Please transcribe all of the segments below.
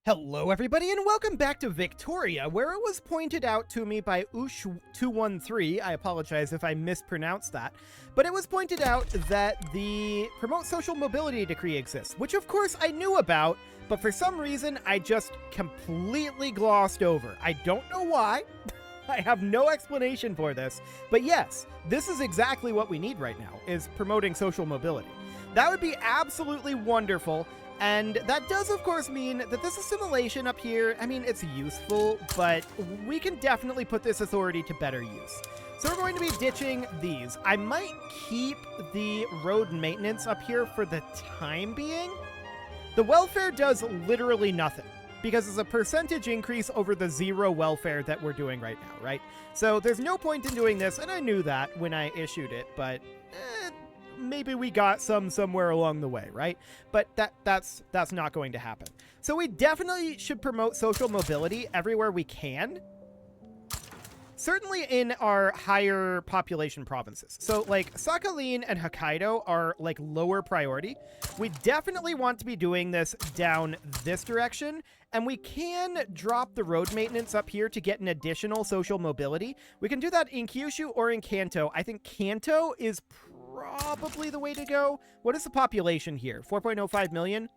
Hello everybody and welcome back to Victoria, where it was pointed out to me by Ush213, I apologize if I mispronounced that, but it was pointed out that the Promote Social Mobility Decree exists, which of course I knew about, but for some reason I just completely glossed over. I don't know why, I have no explanation for this, but yes, this is exactly what we need right now, is promoting social mobility. That would be absolutely wonderful. And that does, of course, mean that this assimilation up here, I mean, it's useful, but we can definitely put this authority to better use. So we're going to be ditching these. I might keep the road maintenance up here for the time being. The welfare does literally nothing, because it's a percentage increase over the 0 welfare that we're doing right now, right? So there's no point in doing this, and I knew that when I issued it, but maybe we got somewhere along the way, right? But that's not going to happen. So we definitely should promote social mobility everywhere we can. Certainly in our higher population provinces. So like Sakhalin and Hokkaido are like lower priority. We definitely want to be doing this down this direction, and we can drop the road maintenance up here to get an additional social mobility. We can do that in Kyushu or in Kanto. I think Kanto is probably the way to go. What is the population here? 4.05 million?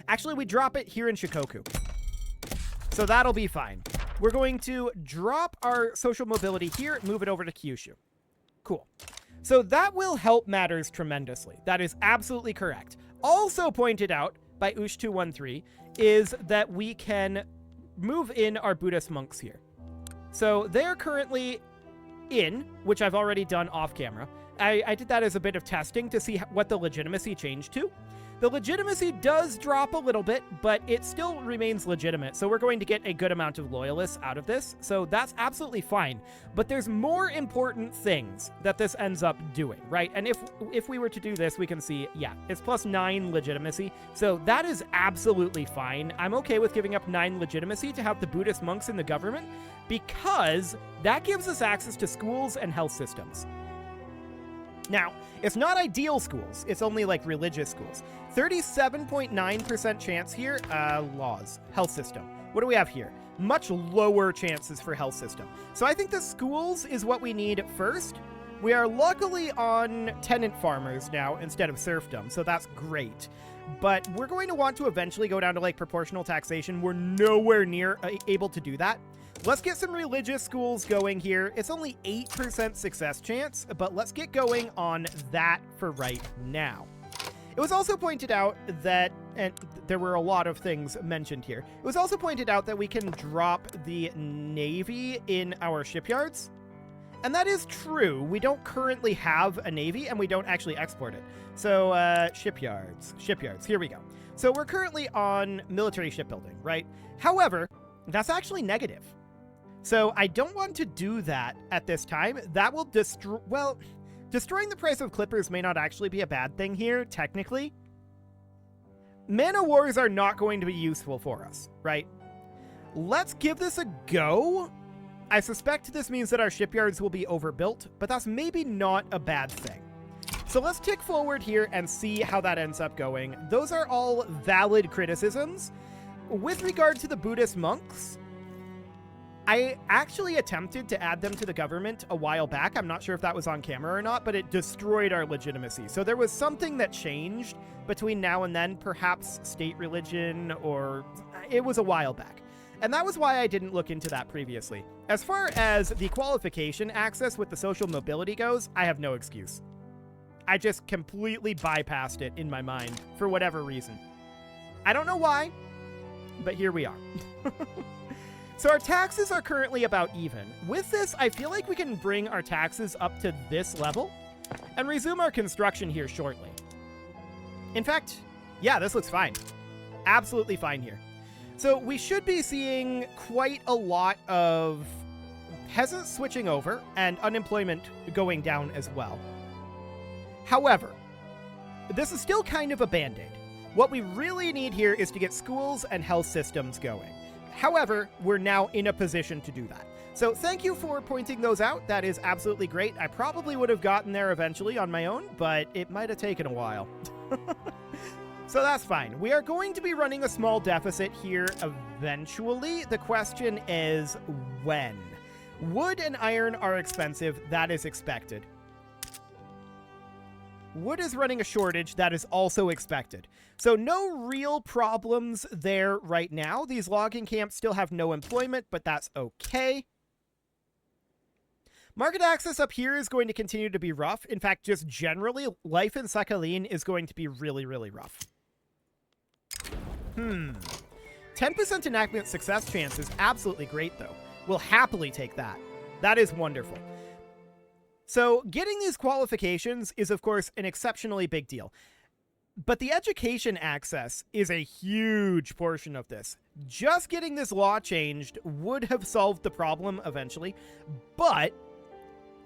Actually, we drop it here in Shikoku. So that'll be fine. We're going to drop our social mobility here, move it over to Kyushu. Cool. So that will help matters tremendously. That is absolutely correct. Also pointed out by Ush213 is that we can move in our Buddhist monks here. So they're currently in, which I've already done off camera. I did that as a bit of testing to see what the legitimacy changed to. The legitimacy does drop a little bit, but it still remains legitimate, so we're going to get a good amount of loyalists out of this, so that's absolutely fine. But there's more important things that this ends up doing, right? And if we were to do this, we can see, yeah, it's plus 9 legitimacy, so that is absolutely fine. I'm okay with giving up 9 legitimacy to have the Buddhist monks in the government, because that gives us access to schools and health systems. Now, it's not ideal schools, it's only like religious schools. 37.9% chance here, laws, health system. What do we have here? Much lower chances for health system. So I think the schools is what we need first. We are luckily on tenant farmers now instead of serfdom, so that's great. But we're going to want to eventually go down to like proportional taxation. We're nowhere near able to do that. Let's get some religious schools going here. It's only 8% success chance, but let's get going on that for right now. It was also pointed out that, and there were a lot of things mentioned here. It was also pointed out that we can drop the Navy in our shipyards. And that is true. We don't currently have a Navy, and we don't actually export it. So, shipyards, here we go. So we're currently on military shipbuilding, right? However, that's actually negative. So I don't want to do that at this time. That will destroy, well, destroying the price of clippers may not actually be a bad thing here, technically. Mana wars are not going to be useful for us, right? Let's give this a go. I suspect this means that our shipyards will be overbuilt, but that's maybe not a bad thing. So let's tick forward here and see how that ends up going. Those are all valid criticisms. With regard to the Buddhist monks, I actually attempted to add them to the government a while back. I'm not sure if that was on camera or not, but it destroyed our legitimacy. So there was something that changed between now and then, perhaps state religion, or it was a while back. And that was why I didn't look into that previously. As far as the qualification access with the social mobility goes, I have no excuse. I just completely bypassed it in my mind for whatever reason. I don't know why, but here we are. So our taxes are currently about even. With this, I feel like we can bring our taxes up to this level and resume our construction here shortly. In fact, yeah, this looks fine. Absolutely fine here. So we should be seeing quite a lot of peasants switching over and unemployment going down as well. However, this is still kind of a band-aid. What we really need here is to get schools and health systems going. However, we're now in a position to do that. So thank you for pointing those out. That is absolutely great. I probably would have gotten there eventually on my own, but it might have taken a while. So that's fine. We are going to be running a small deficit here eventually. The question is when. Wood and iron are expensive. That is expected. Wood is running a shortage. That is also expected. So no real problems there right now. These logging camps still have no employment, but that's okay. Market access up here is going to continue to be rough. In fact, just generally, life in Sakhalin is going to be really, really rough. 10% enactment success chance is absolutely great, though. We'll happily take that. That is wonderful. So getting these qualifications is, of course, an exceptionally big deal. But the education access is a huge portion of this. Just getting this law changed would have solved the problem eventually, but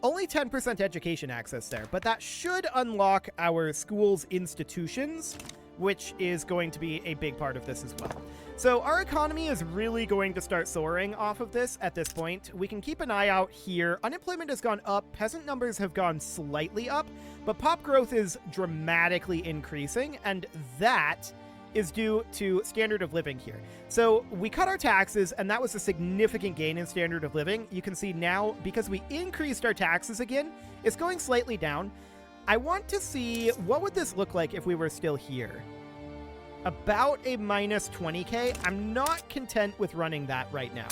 only 10% education access there. But that should unlock our schools' institutions, which is going to be a big part of this as well. So our economy is really going to start soaring off of this at this point. We can keep an eye out here. Unemployment has gone up. Peasant numbers have gone slightly up, but pop growth is dramatically increasing, and that is due to standard of living here. So we cut our taxes, and that was a significant gain in standard of living. You can see now, because we increased our taxes again, it's going slightly down. I want to see, what would this look like if we were still here? About a minus 20k. I'm not content with running that right now.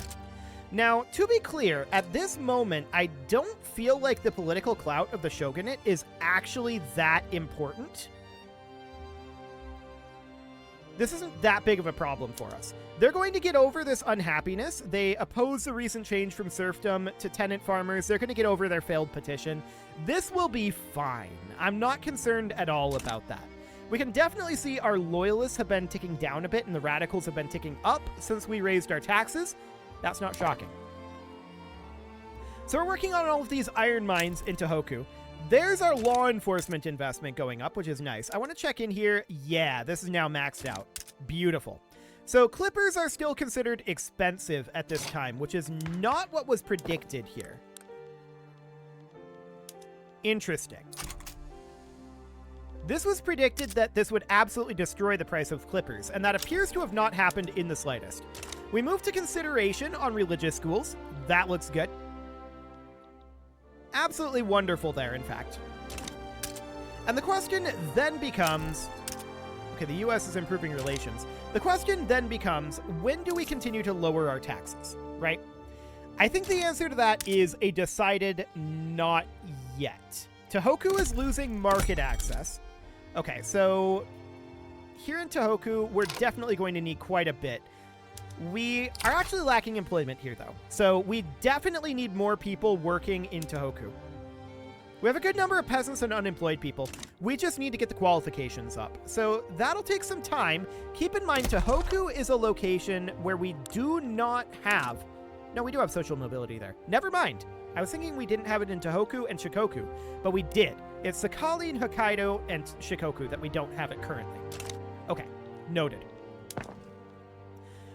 Now, to be clear, at this moment, I don't feel like the political clout of the shogunate is actually that important. This isn't that big of a problem for us. They're going to get over this unhappiness. They oppose the recent change from serfdom to tenant farmers. They're going to get over their failed petition. This will be fine. I'm not concerned at all about that. We can definitely see our loyalists have been ticking down a bit and the radicals have been ticking up since we raised our taxes. That's not shocking. So we're working on all of these iron mines in Tohoku. There's our law enforcement investment going up, which is nice. I want to check in here. Yeah, this is now maxed out. Beautiful. So clippers are still considered expensive at this time, which is not what was predicted here. Interesting. This was predicted that this would absolutely destroy the price of clippers, and that appears to have not happened in the slightest. We move to consideration on religious schools. That looks good. Absolutely wonderful there, in fact. And the question then becomes... Okay, the U.S. is improving relations. The question then becomes, when do we continue to lower our taxes, right? I think the answer to that is a decided not yet. Tohoku is losing market access. Okay, so here in Tohoku, we're definitely going to need quite a bit. We are actually lacking employment here, though. So we definitely need more people working in Tohoku. We have a good number of peasants and unemployed people. We just need to get the qualifications up. So that'll take some time. Keep in mind, Tohoku is a location where we do not have... No, we do have social mobility there. Never mind. I was thinking we didn't have it in Tohoku and Shikoku, but we did. It's Sakhalin, Hokkaido, and Shikoku that we don't have it currently. Okay, noted.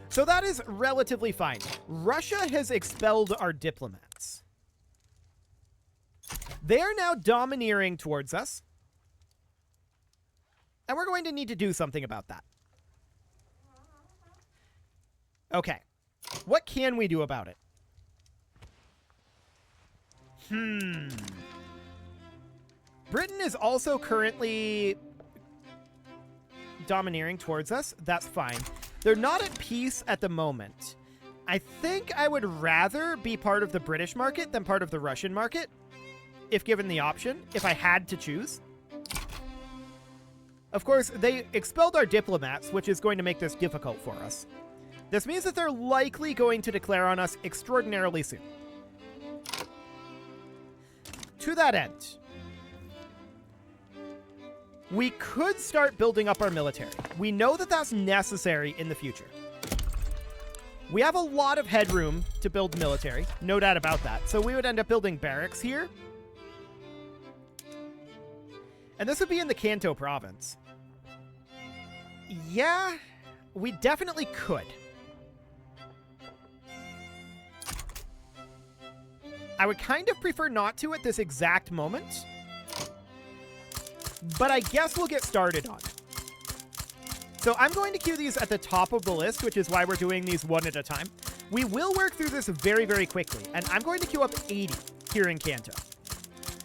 So that is relatively fine. Russia has expelled our diplomats. They are now domineering towards us. And we're going to need to do something about that. Okay. What can we do about it? Britain is also currently domineering towards us. That's fine. They're not at peace at the moment. I think I would rather be part of the British market than part of the Russian market, if given the option, if I had to choose. Of course, they expelled our diplomats, which is going to make this difficult for us. This means that they're likely going to declare on us extraordinarily soon. To that end, we could start building up our military. We know that that's necessary in the future. We have a lot of headroom to build military, no doubt about that. So we would end up building barracks here. And this would be in the Kanto province. Yeah, we definitely could. I would kind of prefer not to at this exact moment. But I guess we'll get started on it. So I'm going to queue these at the top of the list, which is why we're doing these one at a time. We will work through this very, very quickly, and I'm going to queue up 80 here in Kanto.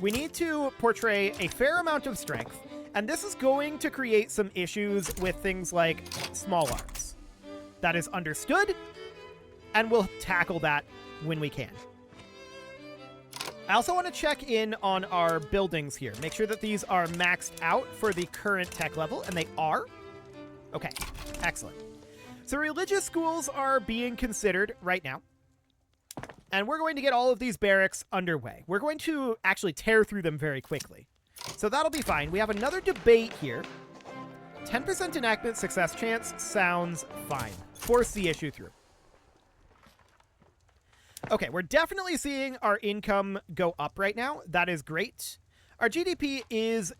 We need to portray a fair amount of strength, and this is going to create some issues with things like small arms. That is understood, and we'll tackle that when we can. I also want to check in on our buildings here. Make sure that these are maxed out for the current tech level, and they are. Okay, excellent. So religious schools are being considered right now. And we're going to get all of these barracks underway. We're going to actually tear through them very quickly. So that'll be fine. We have another debate here. 10% enactment success chance sounds fine. Force the issue through. Okay, we're definitely seeing our income go up right now. That is great. Our GDP is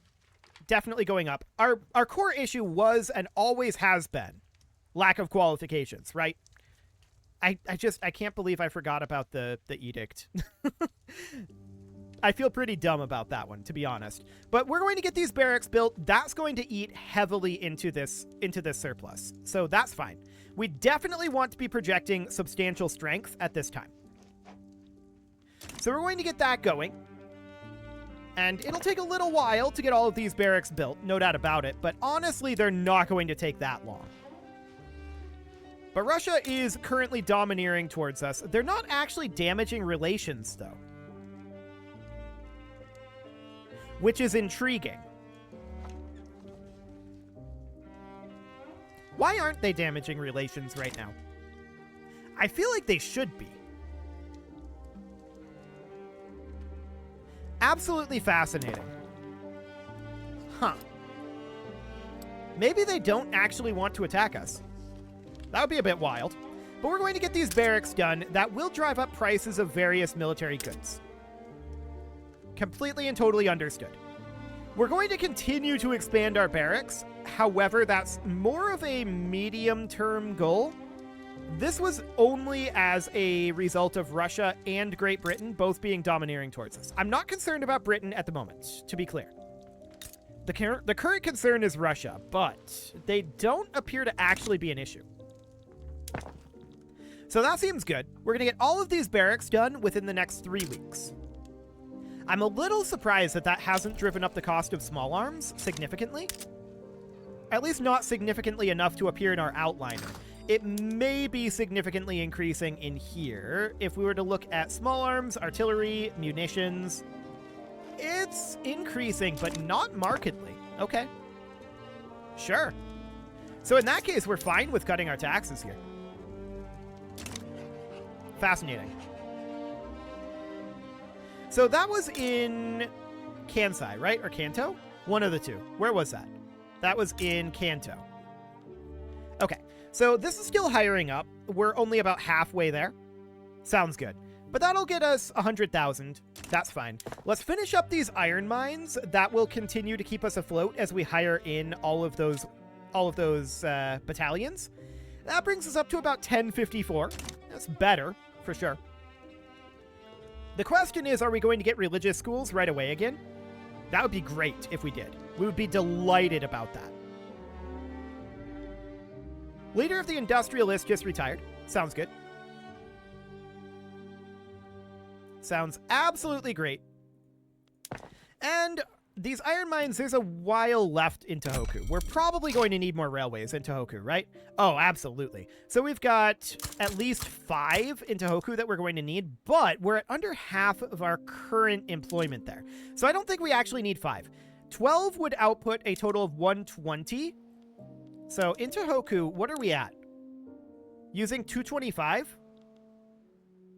definitely going up. Our core issue was and always has been lack of qualifications, right? I can't believe I forgot about the edict. I feel pretty dumb about that one, to be honest. But we're going to get these barracks built. That's going to eat heavily into this surplus. So that's fine. We definitely want to be projecting substantial strength at this time. So we're going to get that going. And it'll take a little while to get all of these barracks built, no doubt about it. But honestly, they're not going to take that long. But Russia is currently domineering towards us. They're not actually damaging relations, though. Which is intriguing. Why aren't they damaging relations right now? I feel like they should be. Absolutely fascinating. Huh. Maybe they don't actually want to attack us. That would be a bit wild. But we're going to get these barracks done. That will drive up prices of various military goods. Completely and totally understood. We're going to continue to expand our barracks. However, that's more of a medium-term goal. This was only as a result of Russia and Great Britain both being domineering towards us. I'm not concerned about Britain at the moment, to be clear. The current concern is Russia, but they don't appear to actually be an issue. So that seems good. We're going to get all of these barracks done within the next 3 weeks. I'm a little surprised that that hasn't driven up the cost of small arms significantly. At least not significantly enough to appear in our outliner. It may be significantly increasing in here. If we were to look at small arms, artillery, munitions, it's increasing, but not markedly. Okay. Sure. So in that case, we're fine with cutting our taxes here. Fascinating. So that was in Kansai, right? Or Kanto? One of the two. Where was that? That was in Kanto. Okay. So this is still hiring up. We're only about halfway there. Sounds good. But that'll get us 100,000. That's fine. Let's finish up these iron mines. That will continue to keep us afloat as we hire in all of those battalions. That brings us up to about 1054. That's better, for sure. The question is, are we going to get religious schools right away again? That would be great if we did. We would be delighted about that. Leader of the Industrialists just retired. Sounds good. Sounds absolutely great. And these iron mines, there's a while left in Tohoku. We're probably going to need more railways in Tohoku, right? Oh, absolutely. So we've got at least 5 in Tohoku that we're going to need, but we're at under half of our current employment there. So I don't think we actually need 5. 12 would output a total of 120. So in Tohoku, what are we at? Using 225?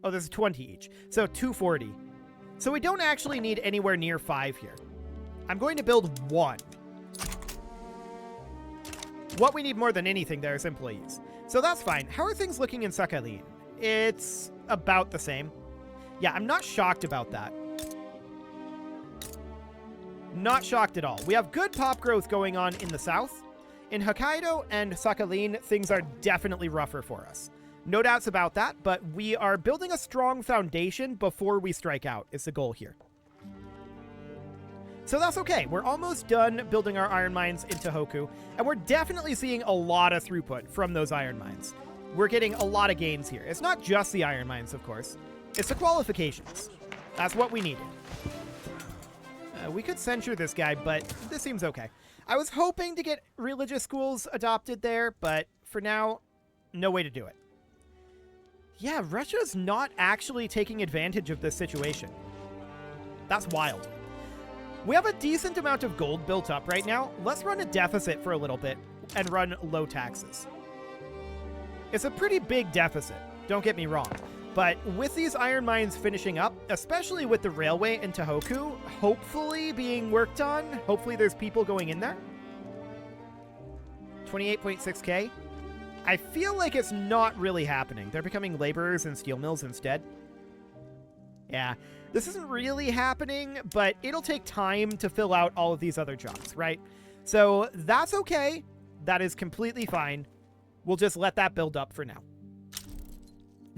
Oh, there's 20 each. So 240. So we don't actually need anywhere near 5 here. I'm going to build 1. What we need more than anything there is employees. So that's fine. How are things looking in Sakhalin? It's about the same. Yeah, I'm not shocked about that. Not shocked at all. We have good pop growth going on in the south. In Hokkaido and Sakhalin, things are definitely rougher for us. No doubts about that, but we are building a strong foundation before we strike out is the goal here. So that's okay. We're almost done building our iron mines in Tohoku, and we're definitely seeing a lot of throughput from those iron mines. We're getting a lot of gains here. It's not just the iron mines, of course. It's the qualifications. That's what we needed. We could censure this guy, but this seems okay. I was hoping to get religious schools adopted there, but for now, no way to do it. Yeah, Russia's not actually taking advantage of this situation. That's wild. We have a decent amount of gold built up right now. Let's run a deficit for a little bit and run low taxes. It's a pretty big deficit, don't get me wrong. But with these iron mines finishing up, especially with the railway in Tohoku, hopefully being worked on, hopefully there's people going in there. 28.6k. I feel like it's not really happening. They're becoming laborers in steel mills instead. Yeah, this isn't really happening, but it'll take time to fill out all of these other jobs, right? So that's okay. That is completely fine. We'll just let that build up for now.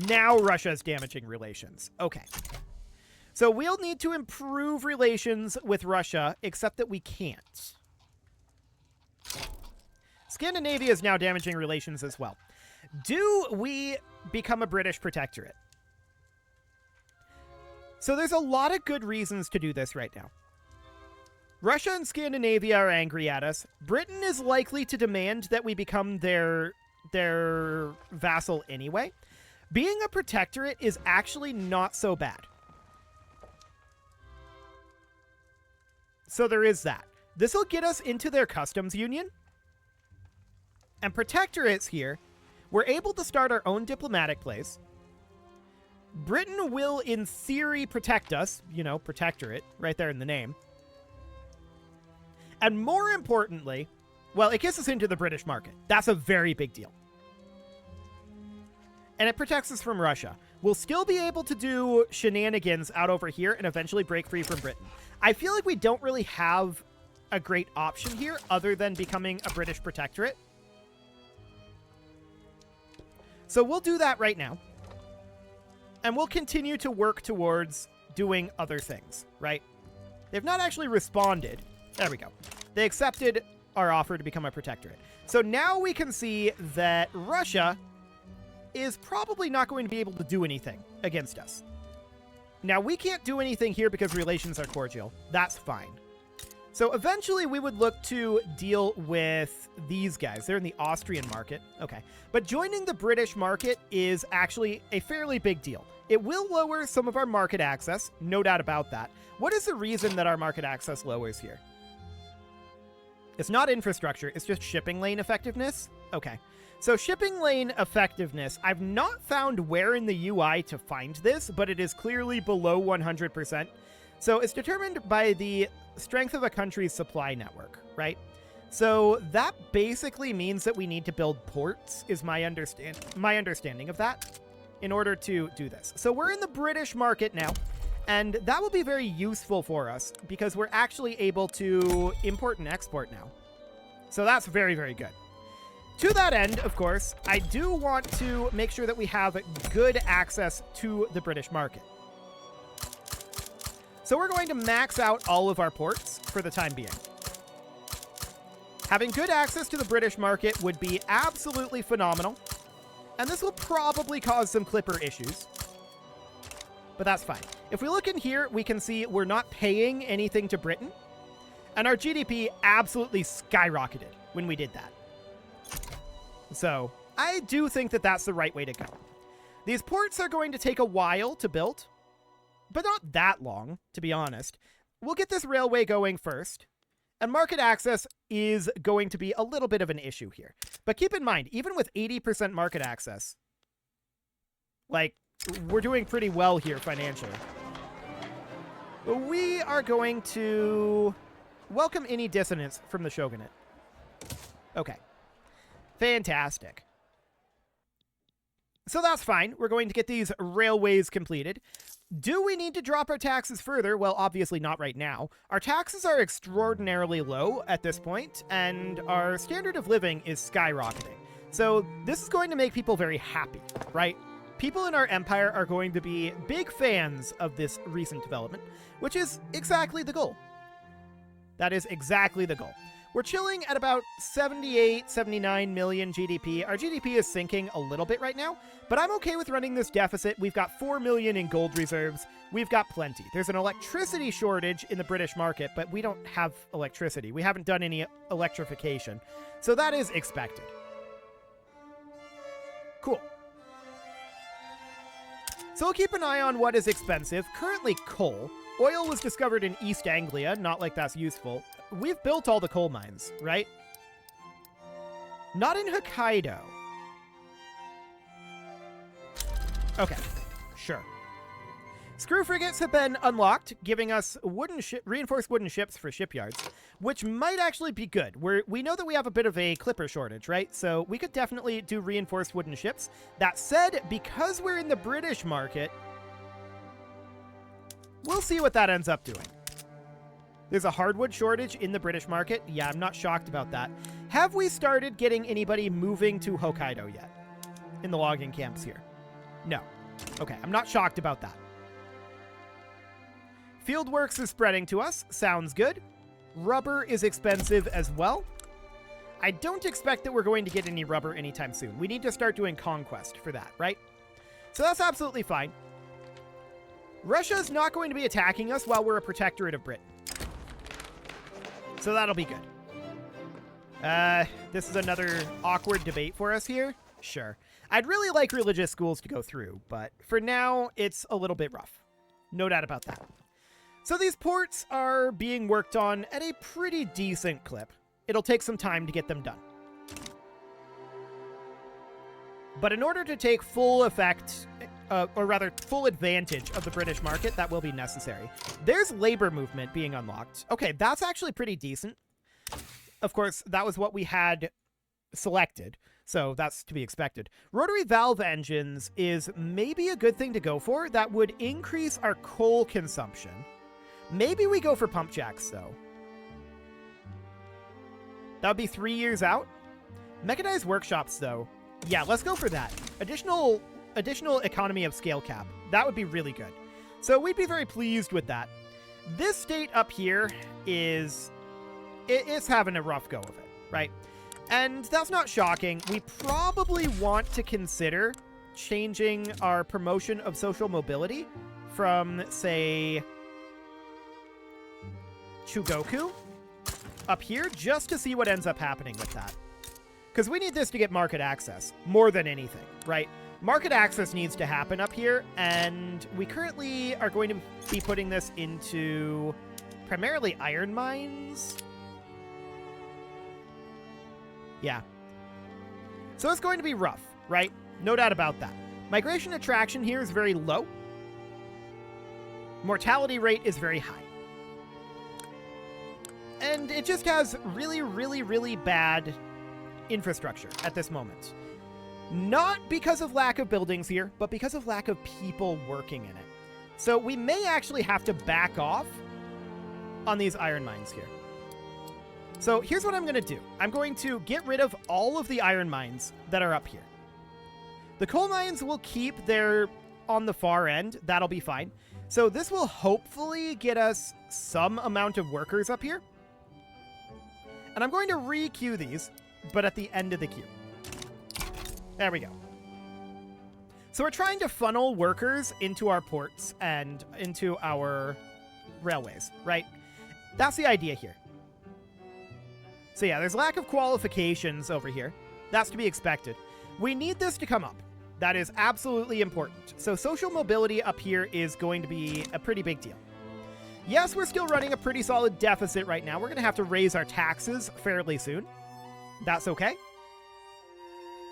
Now Russia's damaging relations. Okay. So we'll need to improve relations with Russia, except that we can't. Scandinavia is now damaging relations as well. Do we become a British protectorate? So there's a lot of good reasons to do this right now. Russia and Scandinavia are angry at us. Britain is likely to demand that we become their vassal anyway. Being a protectorate is actually not so bad. So there is that. This will get us into their customs union. And protectorates here, we're able to start our own diplomatic place. Britain will, in theory, protect us. You know, protectorate, right there in the name. And more importantly, well, it gets us into the British market. That's a very big deal. And it protects us from Russia. We'll still be able to do shenanigans out over here and eventually break free from Britain. I feel like we don't really have a great option here other than becoming a British protectorate. So we'll do that right now. And we'll continue to work towards doing other things, right? They've not actually responded. There we go. They accepted our offer to become a protectorate. So now we can see that Russia is probably not going to be able to do anything against us. Now, we can't do anything here because relations are cordial. That's fine. So eventually we would look to deal with these guys. They're in the Austrian market. Okay. But joining the British market is actually a fairly big deal. It will lower some of our market access, no doubt about that. What is the reason that our market access lowers here? It's not infrastructure, it's just shipping lane effectiveness. Okay. So shipping lane effectiveness, I've not found where in the UI to find this, but it is clearly below 100%. So it's determined by the strength of a country's supply network, right? So that basically means that we need to build ports, is my understanding of that, in order to do this. So we're in the British market now, and that will be very useful for us because we're actually able to import and export now. So that's very, very good. To that end, of course, I do want to make sure that we have good access to the British market. So we're going to max out all of our ports for the time being. Having good access to the British market would be absolutely phenomenal. And this will probably cause some clipper issues. But that's fine. If we look in here, we can see we're not paying anything to Britain. And our GDP absolutely skyrocketed when we did that. So I do think that that's the right way to go. These ports are going to take a while to build, but not that long, to be honest. We'll get this railway going first, and market access is going to be a little bit of an issue here. But keep in mind, even with 80% market access, like, we're doing pretty well here financially. But we are going to welcome any dissonance from the shogunate. Okay. Fantastic. So that's fine. We're going to get these railways completed. Do we need to drop our taxes further? Well, obviously not right now. Our taxes are extraordinarily low at this point, and our standard of living is skyrocketing. So this is going to make people very happy, right? People in our empire are going to be big fans of this recent development, which is exactly the goal. That is exactly the goal. We're chilling at about 78, 79 million GDP. Our GDP is sinking a little bit right now, but I'm okay with running this deficit. We've got 4 million in gold reserves. We've got plenty. There's an electricity shortage in the British market, but we don't have electricity. We haven't done any electrification, so that is expected. Cool. So we'll keep an eye on what is expensive. Currently, coal. Oil was discovered in East Anglia, not like that's useful. We've built all the coal mines, right? Not in Hokkaido. Okay, sure. Screw frigates have been unlocked, giving us reinforced wooden ships for shipyards, which might actually be good. We know that we have a bit of a clipper shortage, right? So we could definitely do reinforced wooden ships. That said, because we're in the British market, we'll see what that ends up doing. There's a hardwood shortage in the British market. Yeah, I'm not shocked about that. Have we started getting anybody moving to Hokkaido yet? In the logging camps here? No. Okay, I'm not shocked about that. Fieldworks is spreading to us. Sounds good. Rubber is expensive as well. I don't expect that we're going to get any rubber anytime soon. We need to start doing conquest for that, right? So that's absolutely fine. Russia's not going to be attacking us while we're a protectorate of Britain. So that'll be good. This is another awkward debate for us here. Sure. I'd really like religious schools to go through, but for now, it's a little bit rough. No doubt about that. So these ports are being worked on at a pretty decent clip. It'll take some time to get them done. But in order to take full effect, or rather full advantage of the British market, that will be necessary. There's labor movement being unlocked. Okay, that's actually pretty decent. Of course, that was what we had selected, so that's to be expected. Rotary valve engines is maybe a good thing to go for. That would increase our coal consumption. Maybe we go for pump jacks, though. That would be 3 years out. Mechanized workshops, though. Yeah, let's go for that. Additional economy of scale cap. That would be really good. So we'd be very pleased with that. This state up here is having a rough go of it, right? And that's not shocking. We probably want to consider changing our promotion of social mobility from, say, Chugoku up here, just to see what ends up happening with that. Because we need this to get market access, more than anything, right? Market access needs to happen up here, and we currently are going to be putting this into primarily iron mines. Yeah. So it's going to be rough, right? No doubt about that. Migration attraction here is very low. Mortality rate is very high. And it just has really, really, really bad infrastructure at this moment. Not because of lack of buildings here, but because of lack of people working in it. So we may actually have to back off on these iron mines here. So here's what I'm going to do. I'm going to get rid of all of the iron mines that are up here. The coal mines will keep their on the far end. That'll be fine. So this will hopefully get us some amount of workers up here. And I'm going to re-queue these, but at the end of the queue. There we go. So we're trying to funnel workers into our ports and into our railways, right? That's the idea here. So yeah, there's lack of qualifications over here. That's to be expected. We need this to come up. That is absolutely important. So social mobility up here is going to be a pretty big deal. Yes, we're still running a pretty solid deficit right now. We're going to have to raise our taxes fairly soon. That's okay.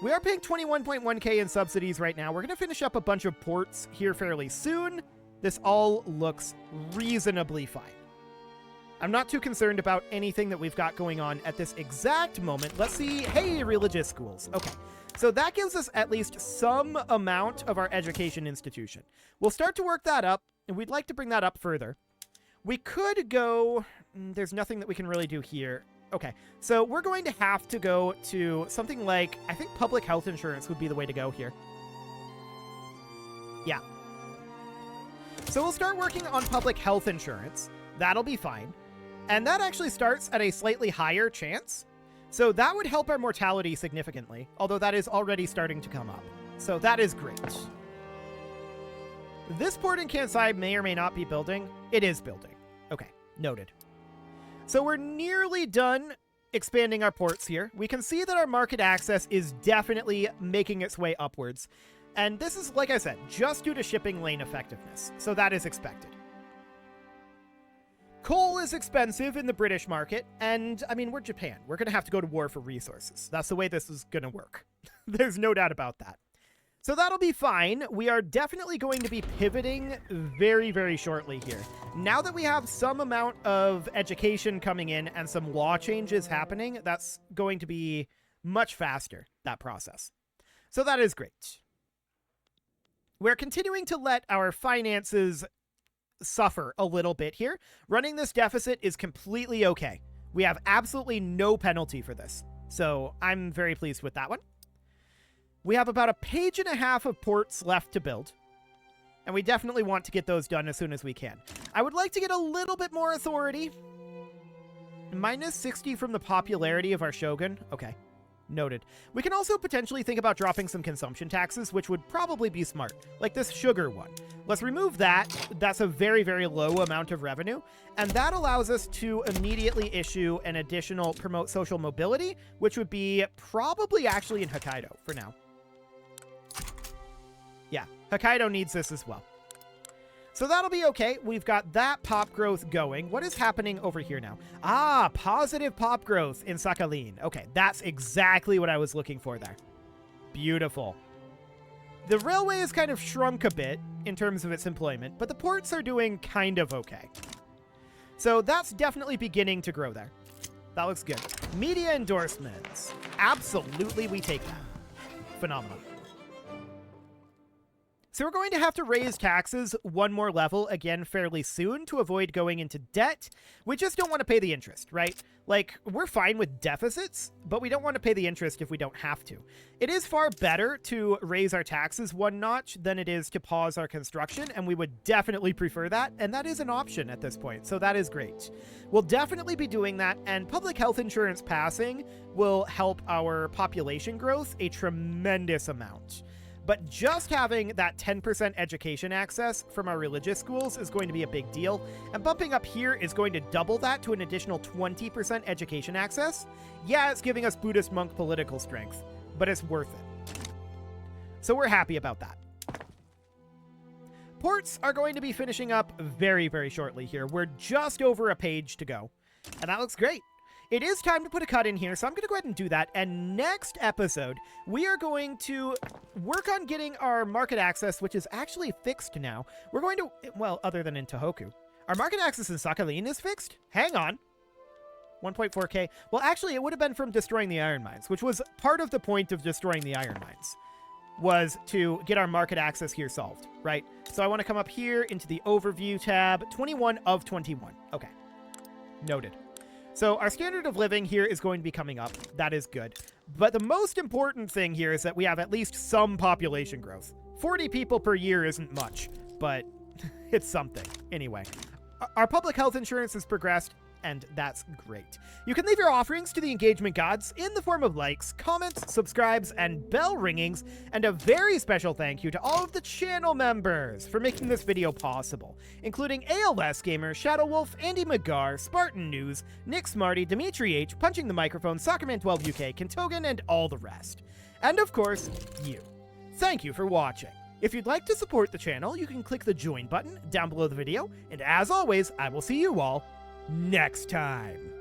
We are paying 21.1k in subsidies right now. We're going to finish up a bunch of ports here fairly soon. This all looks reasonably fine. I'm not too concerned about anything that we've got going on at this exact moment. Let's see. Hey, religious schools. Okay. So that gives us at least some amount of our education institution. We'll start to work that up, and we'd like to bring that up further. We could go... There's nothing that we can really do here. Okay, so we're going to have to go to something like... I think public health insurance would be the way to go here. Yeah. So we'll start working on public health insurance. That'll be fine. And that actually starts at a slightly higher chance. So that would help our mortality significantly, although that is already starting to come up. So that is great. This port in Kansai may or may not be building. It is building. Okay, noted. So we're nearly done expanding our ports here. We can see that our market access is definitely making its way upwards. And this is, like I said, just due to shipping lane effectiveness. So that is expected. Coal is expensive in the British market, and, I mean, we're Japan. We're going to have to go to war for resources. That's the way this is going to work. There's no doubt about that. So that'll be fine. We are definitely going to be pivoting very, very shortly here. Now that we have some amount of education coming in and some law changes happening, that's going to be much faster, that process. So that is great. We're continuing to let our finances suffer a little bit here. Running this deficit is completely okay. We have absolutely no penalty for this. So I'm very pleased with that one. We have about a page and a half of ports left to build. And we definitely want to get those done as soon as we can. I would like to get a little bit more authority. Minus 60 from the popularity of our shogun. Okay. Noted. We can also potentially think about dropping some consumption taxes, which would probably be smart, like this sugar one. Let's remove that. That's a very, very low amount of revenue, and that allows us to immediately issue an additional promote social mobility, which would be probably actually in Hokkaido for now. Yeah, Hokkaido needs this as well. So that'll be okay. We've got that pop growth going. What is happening over here now? Ah, positive pop growth in Sakhalin. Okay, that's exactly what I was looking for there. Beautiful. The railway has kind of shrunk a bit in terms of its employment, but the ports are doing kind of okay. So that's definitely beginning to grow there. That looks good. Media endorsements. Absolutely, we take that. Phenomenal. So we're going to have to raise taxes one more level again fairly soon to avoid going into debt. We just don't want to pay the interest, right? Like, we're fine with deficits, but we don't want to pay the interest if we don't have to. It is far better to raise our taxes one notch than it is to pause our construction, and we would definitely prefer that, and that is an option at this point, so that is great. We'll definitely be doing that, and public health insurance passing will help our population growth a tremendous amount. But just having that 10% education access from our religious schools is going to be a big deal. And bumping up here is going to double that to an additional 20% education access. Yeah, it's giving us Buddhist monk political strength, but it's worth it. So we're happy about that. Ports are going to be finishing up very, very shortly here. We're just over a page to go, and that looks great. It is time to put a cut in here, so I'm going to go ahead and do that. And next episode, we are going to work on getting our market access, which is actually fixed now. We're going to, well, other than in Tohoku. Our market access in Sakhalin is fixed? Hang on. 1.4K. Well, actually, it would have been from destroying the iron mines, which was part of the point of destroying the iron mines, was to get our market access here solved, right? So I want to come up here into the overview tab, 21 of 21. Okay. Noted. So our standard of living here is going to be coming up. That is good. But the most important thing here is that we have at least some population growth. 40 people per year isn't much, but it's something. Anyway, our public health insurance has progressed, and that's great. You can leave your offerings to the engagement gods in the form of likes, comments, subscribes, and bell ringings, and a very special thank you to all of the channel members for making this video possible, including ALS Gamer, Shadow Wolf, Andy McGar, Spartan News, Nick Smarty, Dimitri H, Punching the Microphone, Soccerman12 UK, Kentogan, and all the rest. And of course, you. Thank you for watching. If you'd like to support the channel, you can click the join button down below the video, and as always, I will see you all next time.